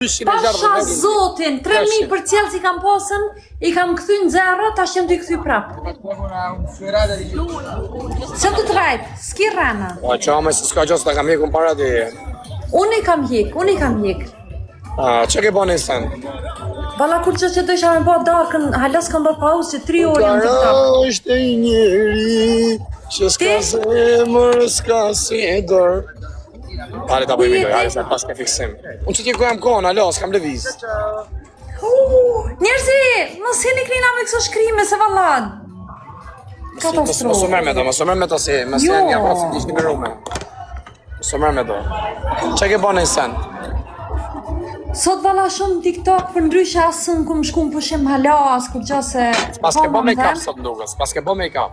Pasha zotin, 3.000 për cilë si kam posën, I kam këthy në zero, tash jem të I këthy prapë. Që të të rajtë, s'ki rana. O, që ame se s'ka gjosë të kam hikun para ti. Unë I kam hik. Që ke bo në sen? Bala kur që të isha me bo darkën, halas kam bërë pauzë që 3 orë jem të këta. Kara është e njeri, që s'ka zemër, s'ka sidër. Hale ta bëjmë hale se pas ke fiksim. Unë që ti ku jam kona, alo, s'kam lëviz. Njerëzi, mos hini klina me këso shkrime se valad. Katastrofë. Mos u merr me to, mos u merr me to si, mos janë një rrafë që ishte me rume. Mos u merr me to. Çe ke bën sen? Sot valla shumë TikTok për ndryshe asën ku më shku më pushim halas, kur gjo se... Pas ke bën make-up sot ndukës, pas ke bën make-up.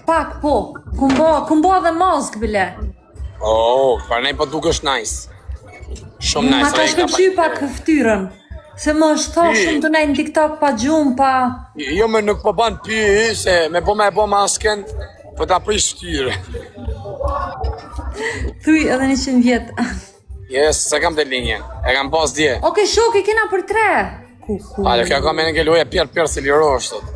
Pak po, ku mbo dhe mask bile. Oh, për nej po dukesh nice. Shumë nice. Ma ka shkëpshy pak ftyrën. Se më është tho shumë të nej në TikTok pa gjumë, pa... Jo me nuk po ban pi, se me bo masken, po ta prish ftyre. Thuj edhe 100 vjetë. Yes, se kam të linjen, e kam pas dje. Oke, shok, I kena për 3. Ale, kjo kam e në kelluja pjerë se lirosh, thot.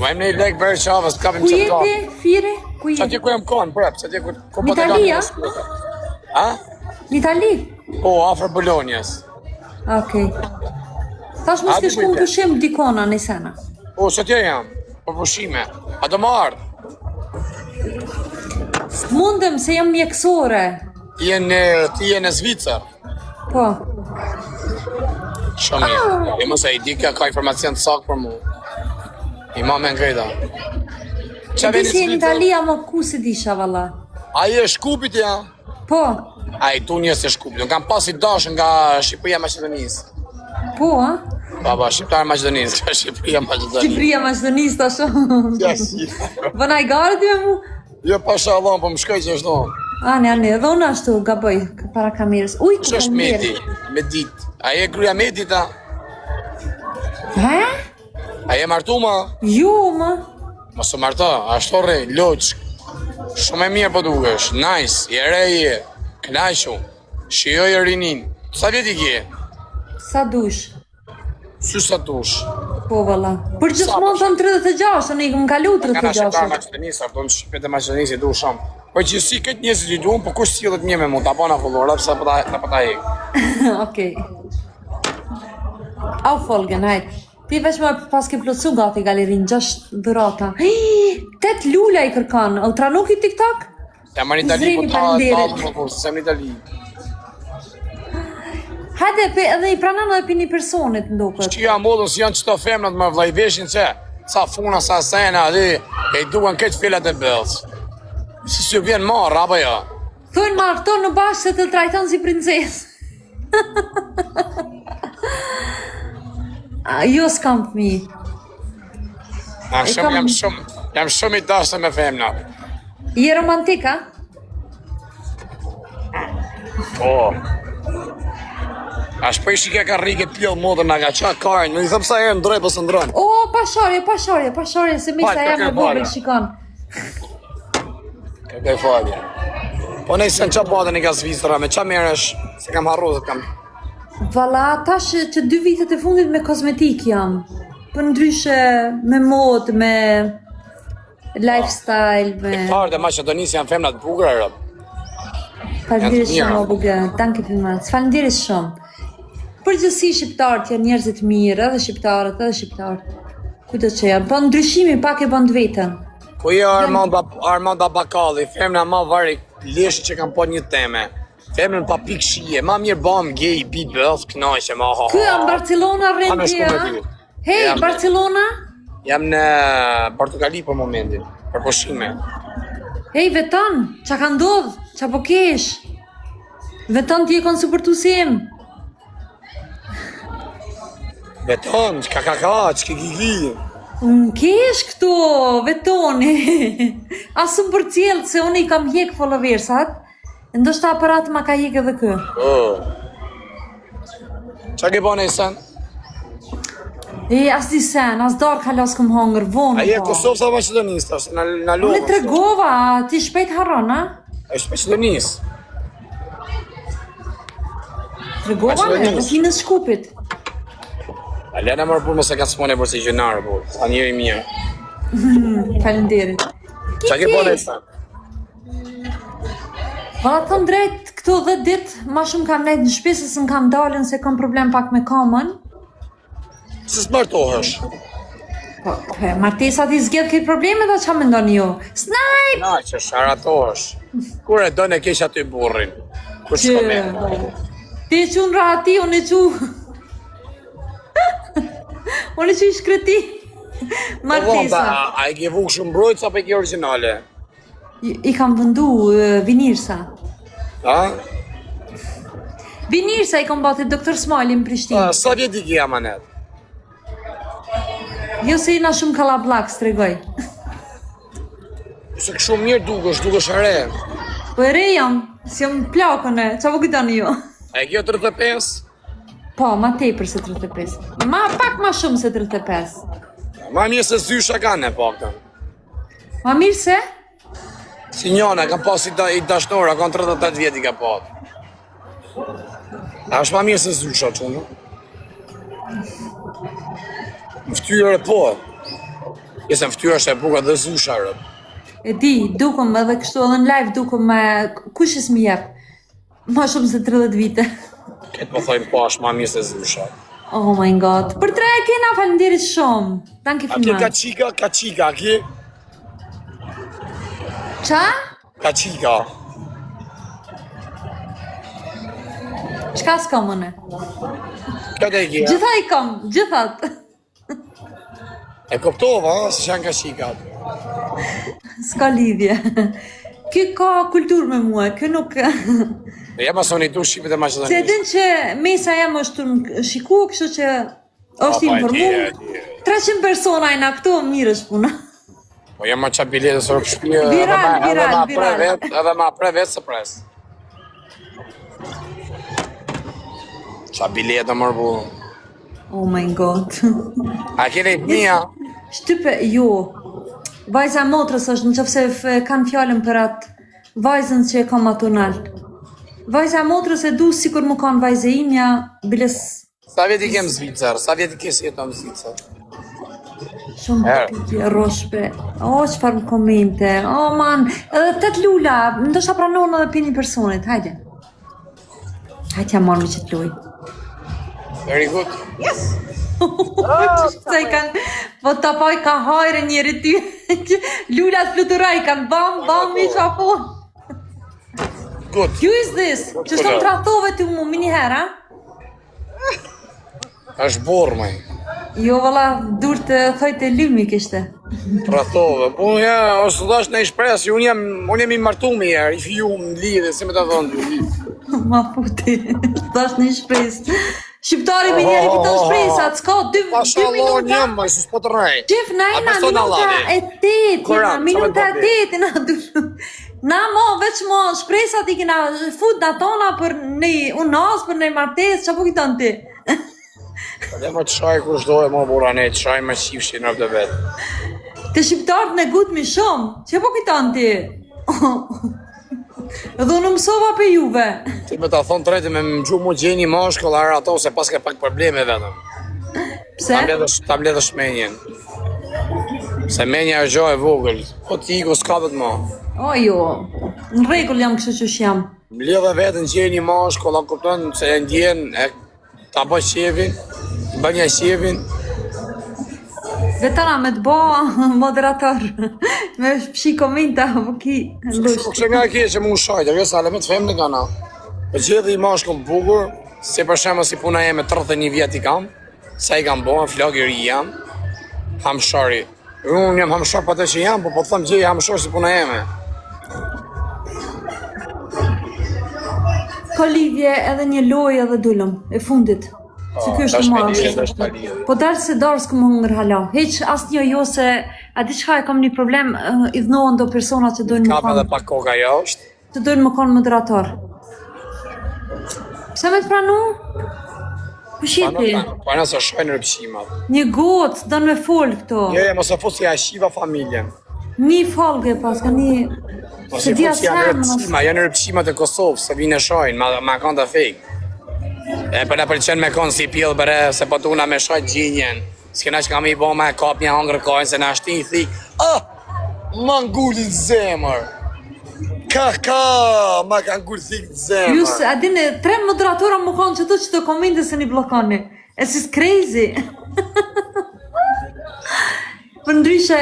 Vajmë në I lek bërë qavës, kapim Ku qëtë kapë. jeti, Firi? Ku Qa jeti? ti ku jem konë, prep, qa ti ku po të Itali, a? A? Në Itali? Po, afër Bolonjes. Okej. Tash mos ke shku në pushim dikona në sena. Po, që tje jam, për pushime. A do më ardë? Mundem se jam mjekësore. Ti je në Zvicër. Po. Shumë mirë. E mëse I di ka informacion të sakë për mu. I ma me ngrejta. E di si në Italia më ku se disha valla. A I e Shkupit ja? Po. A I tu njës e Shkupit. Nuk kam pasi dash nga Shqipëria Maqedonisë. Po, a? Baba, Shqiptarë Maqedonisë, nga Shqipëria Maqedonisë. Shqipëria Maqedonisë tash. Yes. Vëna I garë ty me mu? Jo, pasha Allah, po më shkoj që është do. Ani, edhe unë ashtu gaboj para kamerës. Uj, Që është Medi? Medit. A I e gruja Medita? He? A I e martuma? Ju, më. Mos u marto, ashtu rre, loq. Shumë e mirë po dukesh, nice, I reje, knajshu, shioj rinin. Sa vjeti kje? Sa dush. Sy sa tush. Po, valla. Për gjithmonë thëm 36, unë I më kalu Kana Shqiptarë 36. Maqedonisë, do në Shqipet e Maqedonisë I du shumë. Po që si këtë njësë I duon, po kush cilët mje me mu, ta po na fullora, pësa po ta hek. Okej. Au folgen, hajt. Ti veç më pas ke plotsu gati galerin, 6 dhurata. 8 lula I kërkan, u tranuk I TikTok? Ja marrë Itali, po ta më kur, se sem në Itali. Hajde, edhe I pranon edhe për një personit ndokët. Që ja modën si janë qëto femnat më vllai veshin që, sa funa, sa sena, e duan këtë filat e bëllës. Si s'ju vjen marrë, apo jo? Thojnë marto në bashkë se të trajton si princesë. Jo s'kam fëmi. Jam shumë I dashur me femnat. Je romantika? Po. A shpej shike ka rrike pjell modën nga qa karën, më I thëm sa herë ndroj për së ndronë. O, pasharje, se mi sa jam e vogël shikon. Kërkaj falje. Po nejse në qa badën I ka Zvicra, me qa merësh, se kam harruzët kam. Valla, tash që 2 vitet e fundit me kozmetik jam. Për ndryshe me mod, me lifestyle, me... Parë dhe Maqedonisë janë femnat bukura, rëp. Falënderit shumë, o buge, danke filmat. Falënderit shumë. Përgjithësi shqiptarët janë njerëzit mirë, edhe shqiptarët. Kujto që janë, po ndryshimi pak e bën të vetën. Ku je Armanda Bakalli, femna ma vari leshë që kam po një teme. Femnën pa pikë shije, ma mirë bëm gej, pi bëllë, knajshë, ma ha. Ky jam Barcelona rendi, a? Hej, Barcelona? Jam në Portugali për momentin, për pushime. Hej, veton, qa ka ndodh, qa po kesh? Veton ti e kon supërtusim. Beton, qka qki Kesh këto, vetoni. Asum për cjellë, se unë I kam hjek followersat. Ndoshta aparat ma ka hjek edhe kë. Qa ke bane I sen? As di sen, as dark halas këm hongër, vonë. A je Kosovë sa Maqedonisë, tash, në logë. Unë tregova, ti shpejt harron, a? E shë Maqedonisë. Tregova me, do t'li në Shkupit. Lena më rëpur mëse ka s'mone për si gjënarë, po. Ta njeri mirë. Falenderit. Qa ke bërë e sa? Valla thëmë drejt, këto 10 ditë, ma shumë kam nejtë në shtëpi se s'm kam dalën se kam problem pak me kamën. Se s'martohesh? Po, martesat I zgjedh këtë probleme dhe qa me ndoni jo? Snajp! Na, që sharatohesh. Kur e do në kesh aty burrin? Kur shko me? Ti e qunë rati, unë e që... unë e që I shkreti. Martesa. A I ke vuk shumë mbrojtës apo I ke originale? I kam vëndu Vinirsa. Ha? Vinirsa I kam bati Dr. Smali në Prishtinë. Sa vjeti ki amanet? Jo se jena shumë kalablak, s'tregoj. Se kë shumë mirë dukesh re. Po e re jam, si jam plakën e, qa po këtani jo? A e kjo 35? Po, ma tepër se 35. Pak ma shumë se 35. Ma mirë se zysha kanë e paktën. Ma mirë se? Si njona, kam pas I dashnora, kanë 38 vjeti ka pat. A është ma mirë se zysha qënë? Në ftyrë e po. Jesë në ftyrë është e buka dhe zysha rë. E di, dukem edhe kështu edhe në live dukem me kushis mi jep. Ma shumë se 30 vite. Këtë po thojmë po është ma mirë se zysha. Oh my god. Për tre e kena falenderit shumë. Tanki A ke filmat. ka qika, a ke? Qa? Ka qika. Qka s'ka mëne? Këtë e ke? Gjitha I kam, gjithat. E koptova, se që janë ka qika. S'ka lidhje. Kjo ka kultur me mua, kjo nuk... E jema soni tu Shqipet e Se Maqedonisë. din që mesa jam është të shiku, kështu që është informu. 300 persona jena këtu, mirë është puna. Po jema qa biletës orë shpia, Viral. edhe ma pre vetë së pres. Qa biletë mërë bu. Oh my god. A kene mija? Shtype, jo. Vajza motrës është në qëfse kanë fjallën për atë vajzën që e kam ato naltë. Vajza motrës e du sikur më kanë vajze imja, biles... Sa vjeti kem Zvicër? Sa vjeti kesi jeton Zvicër? Shumë pikje, roshpe. O, qëfar më komente. O, man, edhe 8 lula, ndoshta pranon edhe për një personit, hajde. Hajde ja marrë me që t'luj. Very good. Sa I kanë, po të poj ka hajre njëri ty. Lullat fluturaj kanë bam, I qafon. Good. Who is this? Që shtë më trahtove ty mu, mini hera? është borë, maj. Jo, valla, dur të thojtë e lymi kishte. Ratove. Po, ja, është dash në shpresë, unë jam I martu me herë, I fiju më lidhe, si me të thonë. Ma puti, dash një shpresë. Shqiptari me njerë këto shpresat, s'ka 2 Pashallah, minuta. njëm, maj, sus po të rej. Qef, na minuta e 8, na du. Na mo, veç mo, shpresat I kena fut në tona për një unas, për një martes, që po kiton ti? Dhe më të shaj kur shdoj, më bura ne, të shaj më qifshi në të vetë. Të shqiptarët në gut mi shumë, që po kiton ti? Edhe unë mësova për juve. Ti me ta thonë treti me më gjumë mu gjeni mashkull, arë ato se pas ka pak probleme vetëm. Pse? Ta mbledhë shmenjen. Se menja është gjo e vogël, po ti ku s'ka vetë ma. O jo, në regull jam kështë që jam. Mbledhë vetën gjeni mashkull, a kupton se e ndjen, ta bë qevin, bë një qevin. Vetana me të bo moderator, me shpshi komenta, po ki lusht. Kështë nga kje që mu shajtë, vjesë ale me të femë në kana. Për gjithë I mashkull bukur, si për shemë si puna jeme 31 vjet I kam, sa I kam bo, flok I ri jam, hamshari. Unë jam hamshar për të që jam, po thëmë gjej hamshar si puna jeme. Ka lidhje edhe një lojë edhe dullëm, e fundit. Si kjo është marrë. Po dalë se darë s'këm hungër hala. Heq asë një jo se, a di qka e kam një problem, I dhnohen do persona që dojnë më Kap edhe pak koka jashtë. Të dojnë më konë moderator. Pse me të pranu? Po shiti. Po nëse shojnë rëpshimat. Një gotë, dënë me folë këto. Jo, mos e fut si a shiva familjen. Një folge pas, ka një... Mos e fut si janë rëpshima, janë rëpshimat e Kosovës, se vinë e shojnë, ma kanë të fejkë. E për në pëlqen me konë si pjellë bërë, se po t'una me shojt gjinjen. S'kena që kam I bo me kap një hangër kojnë, se në ashti I thik, ma ngulli zemër. Ka, ma ka ngulli thik zemër. Ju a dini, 3 moderatora më kanë që të komente se një blokoni. This is crazy. Për ndryshe...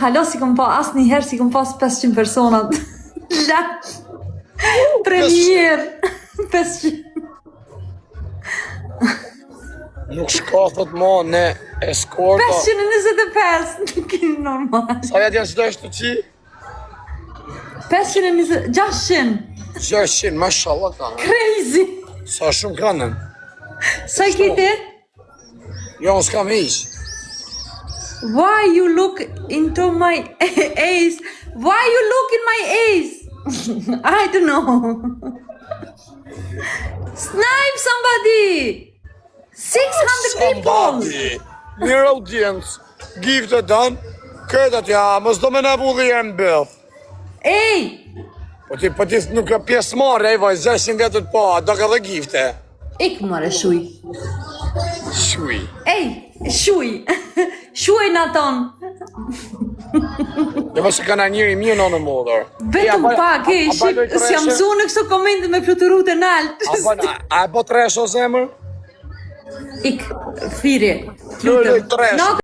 Halo si kom pa, asë një herë si kom pas 500 personat. La... Premier. 500. Nuk shka thot mo në eskorta. 525. Nuk e normal. Sa vetë janë që do është të qi? 520. 600. 600, mashallah ka. Crazy. Sa shumë kanë. Sa I kiti? Jo, unë s'kam ish. Why you look into my eyes? Why you look in my eyes? I don't know. Snipe somebody! 600 people! Mirë audiencë. Gift e done. Këtë atja, mës do me në bulli e mbëth. Ej! Po ti nuk e pjesë marrë, ej vaj, 600 vetët po, do ka dhe gifte. Ik mare shuj. Shuj. Ej, shuj. Shuj në ton. Dhe mësë ka në njëri mjë në modër. Vetëm pak, ej, shqip, si jam su në kështu komente me fluturu të naltë. A e po tresho zemër? Ik, firi. Lëllë tresho.